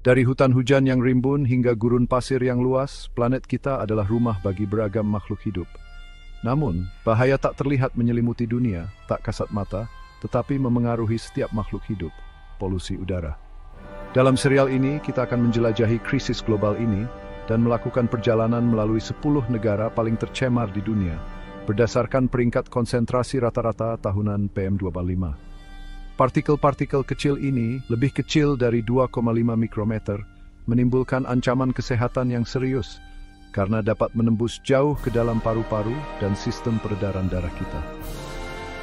Dari hutan hujan yang rimbun hingga gurun pasir yang luas, planet kita adalah rumah bagi beragam makhluk hidup. Namun, bahaya tak terlihat menyelimuti dunia, tak kasat mata, tetapi memengaruhi setiap makhluk hidup, polusi udara. Dalam serial ini, kita akan menjelajahi krisis global ini dan melakukan perjalanan melalui 10 negara paling tercemar di dunia, berdasarkan peringkat konsentrasi rata-rata tahunan PM2.5. Partikel-partikel kecil ini, lebih kecil dari 2,5 mikrometer, menimbulkan ancaman kesehatan yang serius karena dapat menembus jauh ke dalam paru-paru dan sistem peredaran darah kita.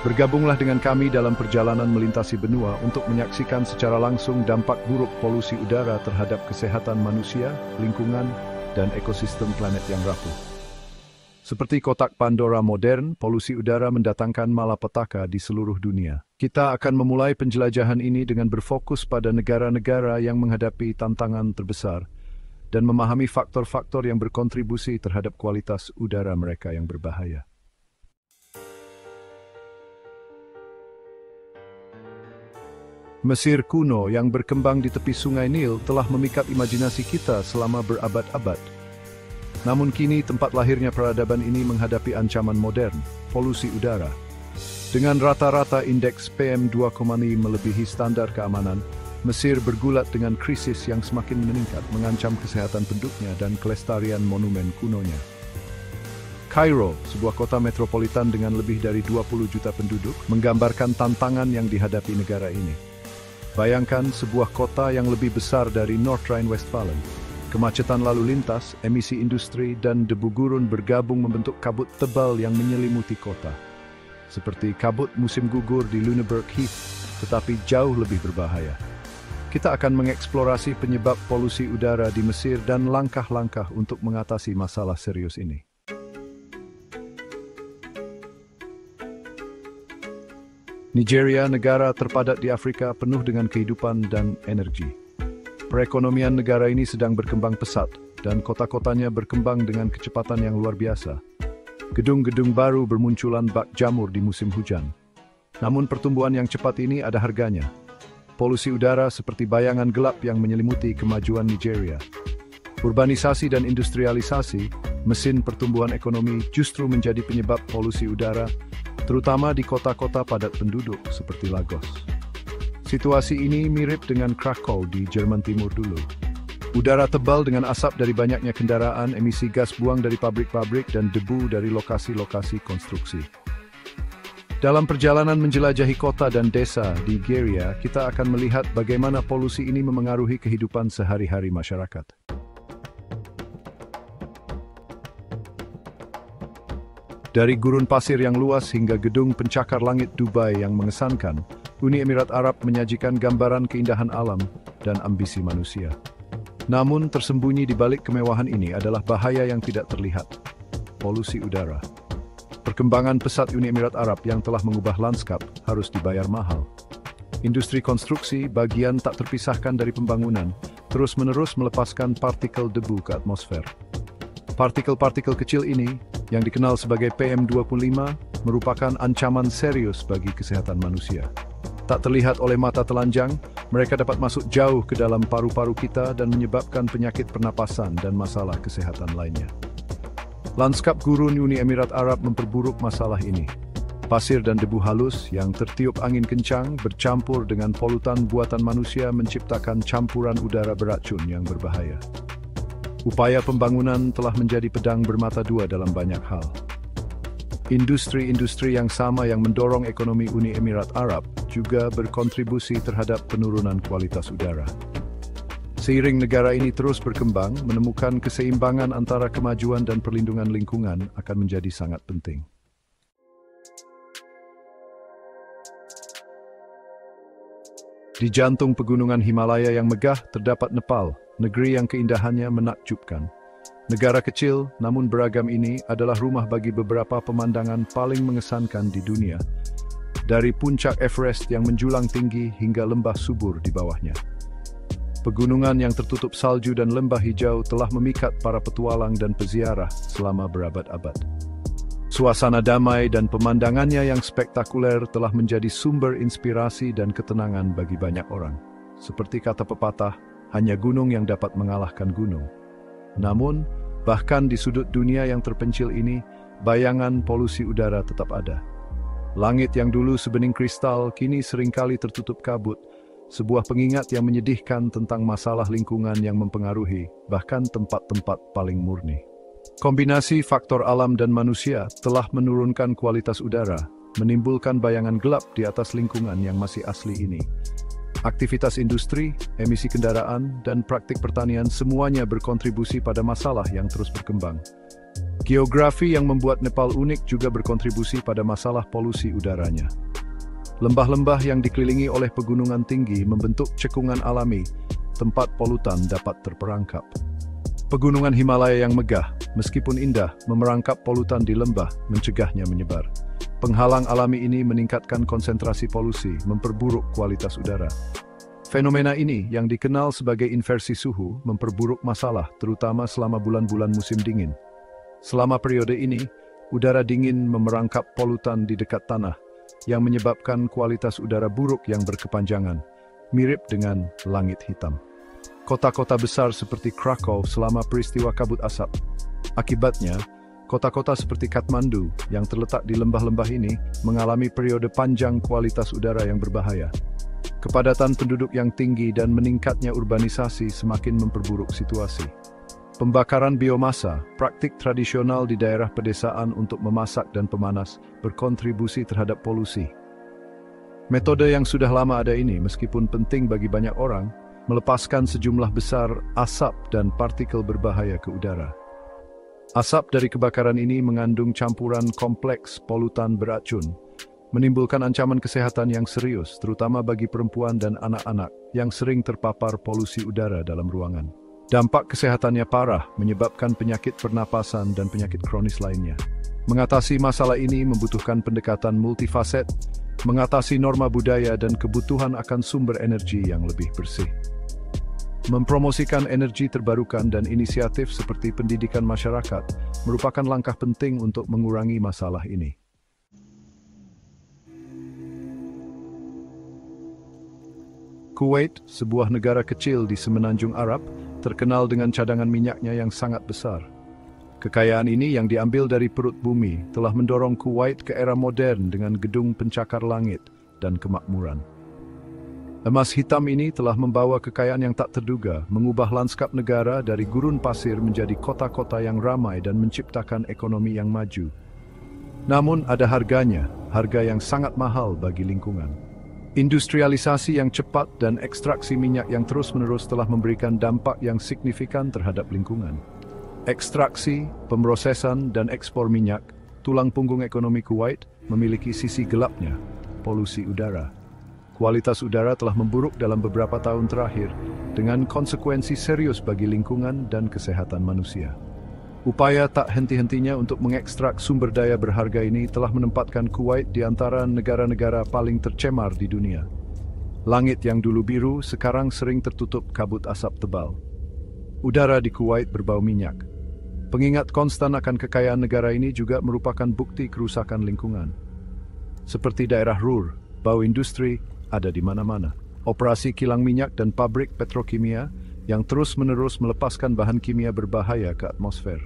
Bergabunglah dengan kami dalam perjalanan melintasi benua untuk menyaksikan secara langsung dampak buruk polusi udara terhadap kesehatan manusia, lingkungan, dan ekosistem planet yang rapuh. Seperti kotak Pandora modern, polusi udara mendatangkan malapetaka di seluruh dunia. Kita akan memulai penjelajahan ini dengan berfokus pada negara-negara yang menghadapi tantangan terbesar dan memahami faktor-faktor yang berkontribusi terhadap kualitas udara mereka yang berbahaya. Mesir kuno yang berkembang di tepi Sungai Nil telah memikat imajinasi kita selama berabad-abad. Namun kini tempat lahirnya peradaban ini menghadapi ancaman modern, polusi udara. Dengan rata-rata indeks PM2,5 melebihi standar keamanan, Mesir bergulat dengan krisis yang semakin meningkat, mengancam kesehatan penduduknya dan kelestarian monumen kunonya. Kairo, sebuah kota metropolitan dengan lebih dari 20 juta penduduk, menggambarkan tantangan yang dihadapi negara ini. Bayangkan sebuah kota yang lebih besar dari North Rhine-Westphalia. Kemacetan lalu lintas, emisi industri, dan debu gurun bergabung membentuk kabut tebal yang menyelimuti kota. Seperti kabut musim gugur di Lüneburg Heath, tetapi jauh lebih berbahaya. Kita akan mengeksplorasi penyebab polusi udara di Mesir dan langkah-langkah untuk mengatasi masalah serius ini. Nigeria, negara terpadat di Afrika, penuh dengan kehidupan dan energi. Perekonomian negara ini sedang berkembang pesat, dan kota-kotanya berkembang dengan kecepatan yang luar biasa. Gedung-gedung baru bermunculan bak jamur di musim hujan. Namun pertumbuhan yang cepat ini ada harganya. Polusi udara seperti bayangan gelap yang menyelimuti kemajuan Nigeria. Urbanisasi dan industrialisasi, mesin pertumbuhan ekonomi justru menjadi penyebab polusi udara, terutama di kota-kota padat penduduk seperti Lagos. Situasi ini mirip dengan Krakow di Jerman Timur dulu. Udara tebal dengan asap dari banyaknya kendaraan, emisi gas buang dari pabrik-pabrik, dan debu dari lokasi-lokasi konstruksi. Dalam perjalanan menjelajahi kota dan desa di Nigeria, kita akan melihat bagaimana polusi ini memengaruhi kehidupan sehari-hari masyarakat. Dari gurun pasir yang luas hingga gedung pencakar langit Dubai yang mengesankan, Uni Emirat Arab menyajikan gambaran keindahan alam dan ambisi manusia. Namun tersembunyi di balik kemewahan ini adalah bahaya yang tidak terlihat, polusi udara. Perkembangan pesat Uni Emirat Arab yang telah mengubah lanskap harus dibayar mahal. Industri konstruksi, bagian tak terpisahkan dari pembangunan, terus-menerus melepaskan partikel debu ke atmosfer. Partikel-partikel kecil ini, yang dikenal sebagai PM2.5, merupakan ancaman serius bagi kesehatan manusia. Tak terlihat oleh mata telanjang, mereka dapat masuk jauh ke dalam paru-paru kita dan menyebabkan penyakit pernapasan dan masalah kesehatan lainnya. Lanskap gurun Uni Emirat Arab memperburuk masalah ini. Pasir dan debu halus yang tertiup angin kencang bercampur dengan polutan buatan manusia menciptakan campuran udara beracun yang berbahaya. Upaya pembangunan telah menjadi pedang bermata dua dalam banyak hal. Industri-industri yang sama yang mendorong ekonomi Uni Emirat Arab juga berkontribusi terhadap penurunan kualitas udara. Seiring negara ini terus berkembang, menemukan keseimbangan antara kemajuan dan perlindungan lingkungan akan menjadi sangat penting. Di jantung pegunungan Himalaya yang megah terdapat Nepal, negeri yang keindahannya menakjubkan. Negara kecil namun beragam ini adalah rumah bagi beberapa pemandangan paling mengesankan di dunia. Dari puncak Everest yang menjulang tinggi hingga lembah subur di bawahnya. Pegunungan yang tertutup salju dan lembah hijau telah memikat para petualang dan peziarah selama berabad-abad. Suasana damai dan pemandangannya yang spektakuler telah menjadi sumber inspirasi dan ketenangan bagi banyak orang. Seperti kata pepatah, hanya gunung yang dapat mengalahkan gunung. Namun, bahkan di sudut dunia yang terpencil ini, bayangan polusi udara tetap ada. Langit yang dulu sebening kristal kini seringkali tertutup kabut, sebuah pengingat yang menyedihkan tentang masalah lingkungan yang mempengaruhi bahkan tempat-tempat paling murni. Kombinasi faktor alam dan manusia telah menurunkan kualitas udara, menimbulkan bayangan gelap di atas lingkungan yang masih asli ini. Aktivitas industri, emisi kendaraan, dan praktik pertanian semuanya berkontribusi pada masalah yang terus berkembang. Geografi yang membuat Nepal unik juga berkontribusi pada masalah polusi udaranya. Lembah-lembah yang dikelilingi oleh pegunungan tinggi membentuk cekungan alami, tempat polutan dapat terperangkap. Pegunungan Himalaya yang megah, meskipun indah, memerangkap polutan di lembah, mencegahnya menyebar. Penghalang alami ini meningkatkan konsentrasi polusi, memperburuk kualitas udara. Fenomena ini, yang dikenal sebagai inversi suhu, memperburuk masalah, terutama selama bulan-bulan musim dingin. Selama periode ini, udara dingin memerangkap polutan di dekat tanah, yang menyebabkan kualitas udara buruk yang berkepanjangan, mirip dengan langit hitam. Kota-kota besar seperti Krakow selama peristiwa kabut asap. Akibatnya, kota-kota seperti Kathmandu yang terletak di lembah-lembah ini mengalami periode panjang kualitas udara yang berbahaya. Kepadatan penduduk yang tinggi dan meningkatnya urbanisasi semakin memperburuk situasi. Pembakaran biomasa, praktik tradisional di daerah pedesaan untuk memasak dan pemanas, berkontribusi terhadap polusi. Metode yang sudah lama ada ini, meskipun penting bagi banyak orang, melepaskan sejumlah besar asap dan partikel berbahaya ke udara. Asap dari kebakaran ini mengandung campuran kompleks polutan beracun, menimbulkan ancaman kesehatan yang serius, terutama bagi perempuan dan anak-anak yang sering terpapar polusi udara dalam ruangan. Dampak kesehatannya parah, menyebabkan penyakit pernapasan dan penyakit kronis lainnya. Mengatasi masalah ini membutuhkan pendekatan multifaset, mengatasi norma budaya dan kebutuhan akan sumber energi yang lebih bersih. Mempromosikan energi terbarukan dan inisiatif seperti pendidikan masyarakat merupakan langkah penting untuk mengurangi masalah ini. Kuwait, sebuah negara kecil di semenanjung Arab, terkenal dengan cadangan minyaknya yang sangat besar. Kekayaan ini yang diambil dari perut bumi telah mendorong Kuwait ke era modern dengan gedung pencakar langit dan kemakmuran. Emas hitam ini telah membawa kekayaan yang tak terduga, mengubah lanskap negara dari gurun pasir menjadi kota-kota yang ramai dan menciptakan ekonomi yang maju. Namun ada harganya, harga yang sangat mahal bagi lingkungan. Industrialisasi yang cepat dan ekstraksi minyak yang terus-menerus telah memberikan dampak yang signifikan terhadap lingkungan. Ekstraksi, pemrosesan, dan ekspor minyak, tulang punggung ekonomi Kuwait, memiliki sisi gelapnya, polusi udara. Kualitas udara telah memburuk dalam beberapa tahun terakhir, dengan konsekuensi serius bagi lingkungan dan kesehatan manusia. Upaya tak henti-hentinya untuk mengekstrak sumber daya berharga ini telah menempatkan Kuwait di antara negara-negara paling tercemar di dunia. Langit yang dulu biru sekarang sering tertutup kabut asap tebal. Udara di Kuwait berbau minyak. Pengingat konstan akan kekayaan negara ini juga merupakan bukti kerusakan lingkungan. Seperti daerah Ruhr, bau industri ada di mana-mana. Operasi kilang minyak dan pabrik petrokimia yang terus-menerus melepaskan bahan kimia berbahaya ke atmosfer.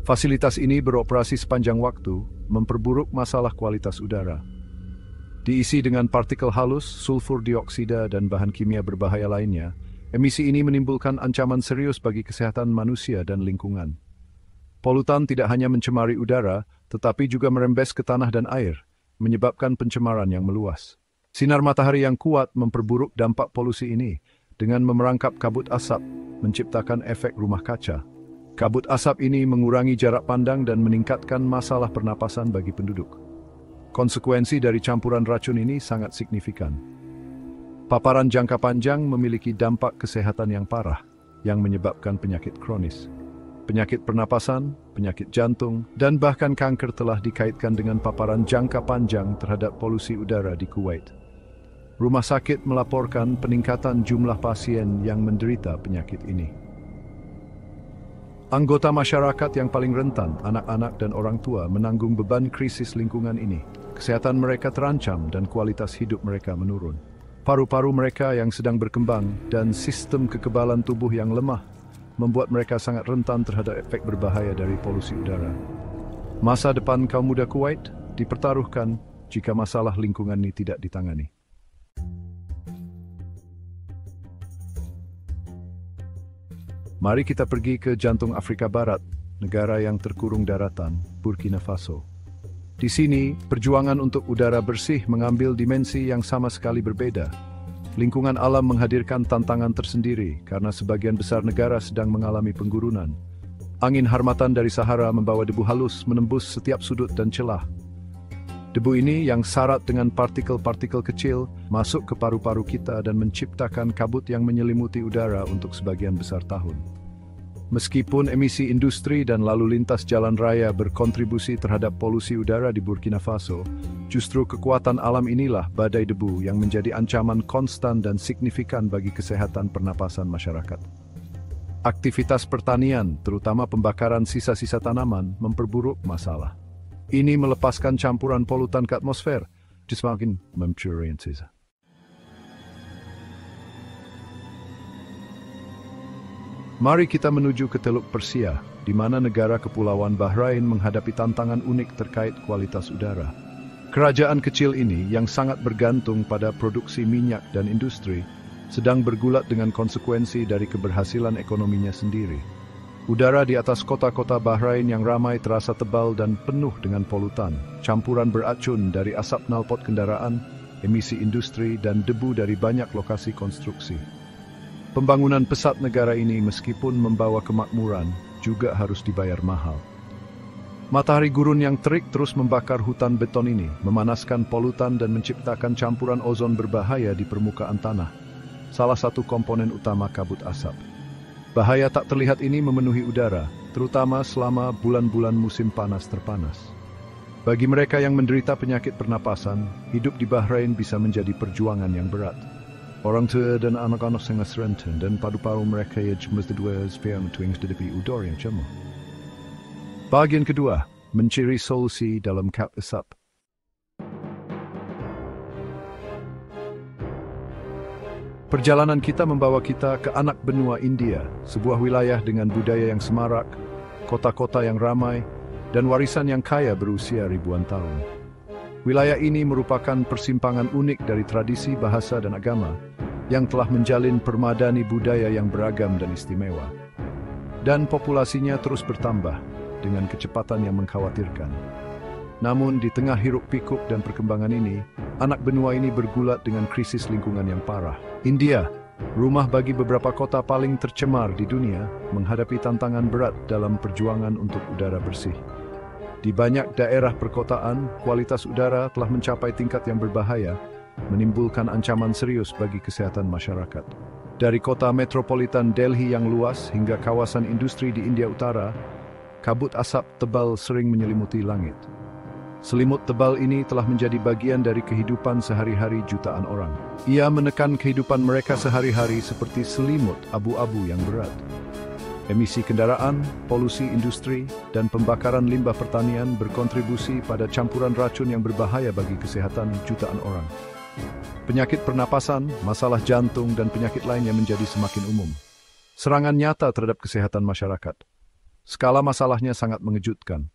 Fasilitas ini beroperasi sepanjang waktu, memperburuk masalah kualitas udara. Diisi dengan partikel halus, sulfur dioksida, dan bahan kimia berbahaya lainnya, emisi ini menimbulkan ancaman serius bagi kesehatan manusia dan lingkungan. Polutan tidak hanya mencemari udara, tetapi juga merembes ke tanah dan air, menyebabkan pencemaran yang meluas. Sinar matahari yang kuat memperburuk dampak polusi ini dengan memerangkap kabut asap, menciptakan efek rumah kaca. Kabut asap ini mengurangi jarak pandang dan meningkatkan masalah pernapasan bagi penduduk. Konsekuensi dari campuran racun ini sangat signifikan. Paparan jangka panjang memiliki dampak kesehatan yang parah, yang menyebabkan penyakit kronis. Penyakit pernapasan, penyakit jantung, dan bahkan kanker telah dikaitkan dengan paparan jangka panjang terhadap polusi udara di Kuwait. Rumah sakit melaporkan peningkatan jumlah pasien yang menderita penyakit ini. Anggota masyarakat yang paling rentan, anak-anak dan orang tua, menanggung beban krisis lingkungan ini. Kesehatan mereka terancam dan kualitas hidup mereka menurun. Paru-paru mereka yang sedang berkembang dan sistem kekebalan tubuh yang lemah membuat mereka sangat rentan terhadap efek berbahaya dari polusi udara. Masa depan kaum muda Kuwait dipertaruhkan jika masalah lingkungan ini tidak ditangani. Mari kita pergi ke jantung Afrika Barat, negara yang terkurung daratan, Burkina Faso. Di sini, perjuangan untuk udara bersih mengambil dimensi yang sama sekali berbeda. Lingkungan alam menghadirkan tantangan tersendiri karena sebagian besar negara sedang mengalami penggurunan. Angin harmatan dari Sahara membawa debu halus menembus setiap sudut dan celah. Debu ini yang syarat dengan partikel-partikel kecil masuk ke paru-paru kita dan menciptakan kabut yang menyelimuti udara untuk sebagian besar tahun. Meskipun emisi industri dan lalu lintas jalan raya berkontribusi terhadap polusi udara di Burkina Faso, justru kekuatan alam inilah badai debu yang menjadi ancaman konstan dan signifikan bagi kesehatan pernapasan masyarakat. Aktivitas pertanian, terutama pembakaran sisa-sisa tanaman, memperburuk masalah. Ini melepaskan campuran polutan ke atmosfer, semakin mencurian sisa. Mari kita menuju ke Teluk Persia, di mana negara kepulauan Bahrain menghadapi tantangan unik terkait kualitas udara. Kerajaan kecil ini, yang sangat bergantung pada produksi minyak dan industri, sedang bergulat dengan konsekuensi dari keberhasilan ekonominya sendiri. Udara di atas kota-kota Bahrain yang ramai terasa tebal dan penuh dengan polutan, campuran beracun dari asap knalpot kendaraan, emisi industri, dan debu dari banyak lokasi konstruksi. Pembangunan pesat negara ini meskipun membawa kemakmuran, juga harus dibayar mahal. Matahari gurun yang terik terus membakar hutan beton ini, memanaskan polutan dan menciptakan campuran ozon berbahaya di permukaan tanah, salah satu komponen utama kabut asap. Bahaya tak terlihat ini memenuhi udara, terutama selama bulan-bulan musim panas terpanas. Bagi mereka yang menderita penyakit pernapasan, hidup di Bahrain bisa menjadi perjuangan yang berat. Orang tua dan anak-anak sangat rentan dan paru-paru mereka yang mesti menghadapi udara yang cemah. Bagian kedua, mencari solusi dalam kabut asap. Perjalanan kita membawa kita ke anak benua India, sebuah wilayah dengan budaya yang semarak, kota-kota yang ramai, dan warisan yang kaya berusia ribuan tahun. Wilayah ini merupakan persimpangan unik dari tradisi, bahasa, dan agama yang telah menjalin permadani budaya yang beragam dan istimewa. Dan populasinya terus bertambah dengan kecepatan yang mengkhawatirkan. Namun di tengah hiruk-pikuk dan perkembangan ini, anak benua ini bergulat dengan krisis lingkungan yang parah. India, rumah bagi beberapa kota paling tercemar di dunia, menghadapi tantangan berat dalam perjuangan untuk udara bersih. Di banyak daerah perkotaan, kualitas udara telah mencapai tingkat yang berbahaya, menimbulkan ancaman serius bagi kesehatan masyarakat. Dari kota metropolitan Delhi yang luas hingga kawasan industri di India Utara, kabut asap tebal sering menyelimuti langit. Selimut tebal ini telah menjadi bagian dari kehidupan sehari-hari jutaan orang. Ia menekan kehidupan mereka sehari-hari seperti selimut abu-abu yang berat. Emisi kendaraan, polusi industri, dan pembakaran limbah pertanian berkontribusi pada campuran racun yang berbahaya bagi kesehatan jutaan orang. Penyakit pernapasan, masalah jantung, dan penyakit lainnya menjadi semakin umum. Serangan nyata terhadap kesehatan masyarakat. Skala masalahnya sangat mengejutkan.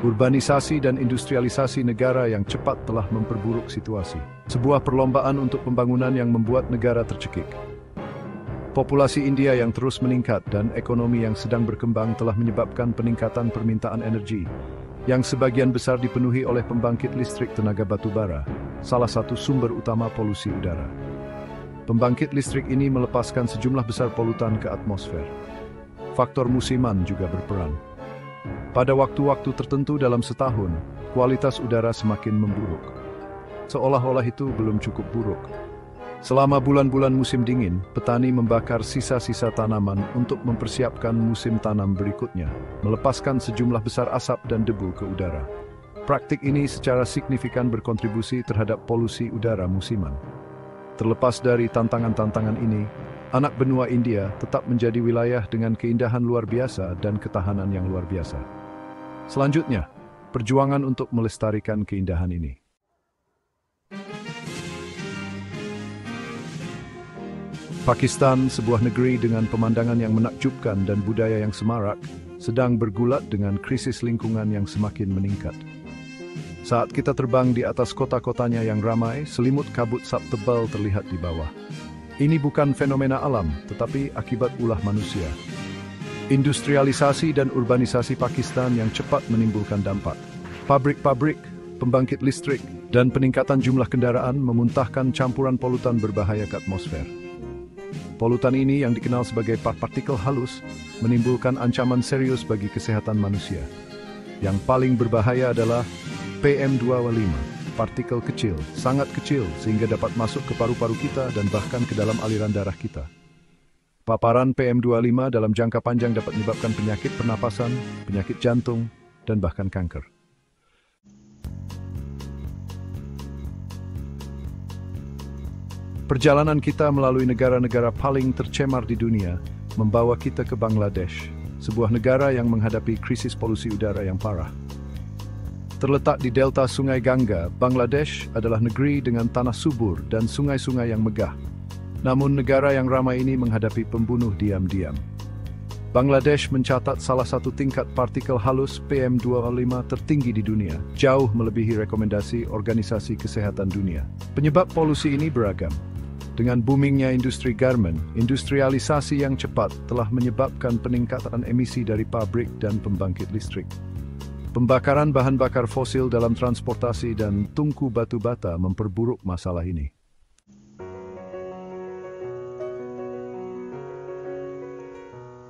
Urbanisasi dan industrialisasi negara yang cepat telah memperburuk situasi. Sebuah perlombaan untuk pembangunan yang membuat negara tercekik. Populasi India yang terus meningkat dan ekonomi yang sedang berkembang telah menyebabkan peningkatan permintaan energi, yang sebagian besar dipenuhi oleh pembangkit listrik tenaga batu bara, salah satu sumber utama polusi udara. Pembangkit listrik ini melepaskan sejumlah besar polutan ke atmosfer. Faktor musiman juga berperan. Pada waktu-waktu tertentu dalam setahun, kualitas udara semakin memburuk. Seolah-olah itu belum cukup buruk. Selama bulan-bulan musim dingin, petani membakar sisa-sisa tanaman untuk mempersiapkan musim tanam berikutnya, melepaskan sejumlah besar asap dan debu ke udara. Praktik ini secara signifikan berkontribusi terhadap polusi udara musiman. Terlepas dari tantangan-tantangan ini, anak benua India tetap menjadi wilayah dengan keindahan luar biasa dan ketahanan yang luar biasa. Selanjutnya, perjuangan untuk melestarikan keindahan ini. Pakistan, sebuah negeri dengan pemandangan yang menakjubkan dan budaya yang semarak, sedang bergulat dengan krisis lingkungan yang semakin meningkat. Saat kita terbang di atas kota-kotanya yang ramai, selimut kabut asap tebal terlihat di bawah. Ini bukan fenomena alam, tetapi akibat ulah manusia. Industrialisasi dan urbanisasi Pakistan yang cepat menimbulkan dampak. Pabrik-pabrik, pembangkit listrik, dan peningkatan jumlah kendaraan memuntahkan campuran polutan berbahaya ke atmosfer. Polutan ini yang dikenal sebagai partikel halus menimbulkan ancaman serius bagi kesehatan manusia. Yang paling berbahaya adalah PM2,5, partikel kecil, sangat kecil sehingga dapat masuk ke paru-paru kita dan bahkan ke dalam aliran darah kita. Paparan PM2,5 dalam jangka panjang dapat menyebabkan penyakit pernapasan, penyakit jantung, dan bahkan kanker. Perjalanan kita melalui negara-negara paling tercemar di dunia membawa kita ke Bangladesh, sebuah negara yang menghadapi krisis polusi udara yang parah. Terletak di delta Sungai Gangga, Bangladesh adalah negeri dengan tanah subur dan sungai-sungai yang megah. Namun negara yang ramai ini menghadapi pembunuh diam-diam. Bangladesh mencatat salah satu tingkat partikel halus PM2,5 tertinggi di dunia, jauh melebihi rekomendasi Organisasi Kesehatan Dunia. Penyebab polusi ini beragam. Dengan boomingnya industri garmen, industrialisasi yang cepat telah menyebabkan peningkatan emisi dari pabrik dan pembangkit listrik. Pembakaran bahan bakar fosil dalam transportasi dan tungku batu bata memperburuk masalah ini.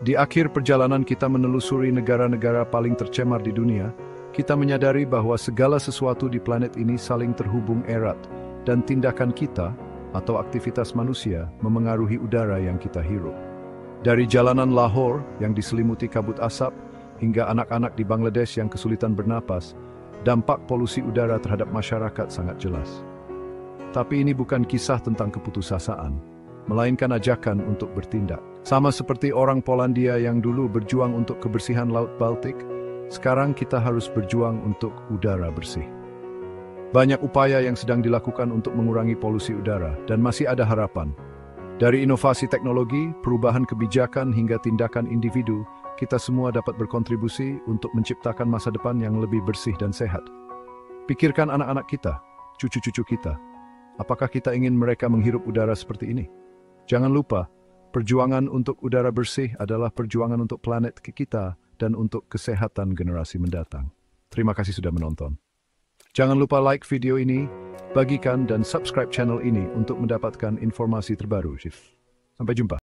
Di akhir perjalanan kita menelusuri negara-negara paling tercemar di dunia, kita menyadari bahwa segala sesuatu di planet ini saling terhubung erat dan tindakan kita atau aktivitas manusia memengaruhi udara yang kita hirup. Dari jalanan Lahore yang diselimuti kabut asap, hingga anak-anak di Bangladesh yang kesulitan bernapas, dampak polusi udara terhadap masyarakat sangat jelas. Tapi ini bukan kisah tentang keputusasaan, melainkan ajakan untuk bertindak. Sama seperti orang Polandia yang dulu berjuang untuk kebersihan Laut Baltik, sekarang kita harus berjuang untuk udara bersih. Banyak upaya yang sedang dilakukan untuk mengurangi polusi udara, dan masih ada harapan. Dari inovasi teknologi, perubahan kebijakan hingga tindakan individu, kita semua dapat berkontribusi untuk menciptakan masa depan yang lebih bersih dan sehat. Pikirkan anak-anak kita, cucu-cucu kita. Apakah kita ingin mereka menghirup udara seperti ini? Jangan lupa, perjuangan untuk udara bersih adalah perjuangan untuk planet kita dan untuk kesehatan generasi mendatang. Terima kasih sudah menonton. Jangan lupa like video ini, bagikan dan subscribe channel ini untuk mendapatkan informasi terbaru. Sampai jumpa.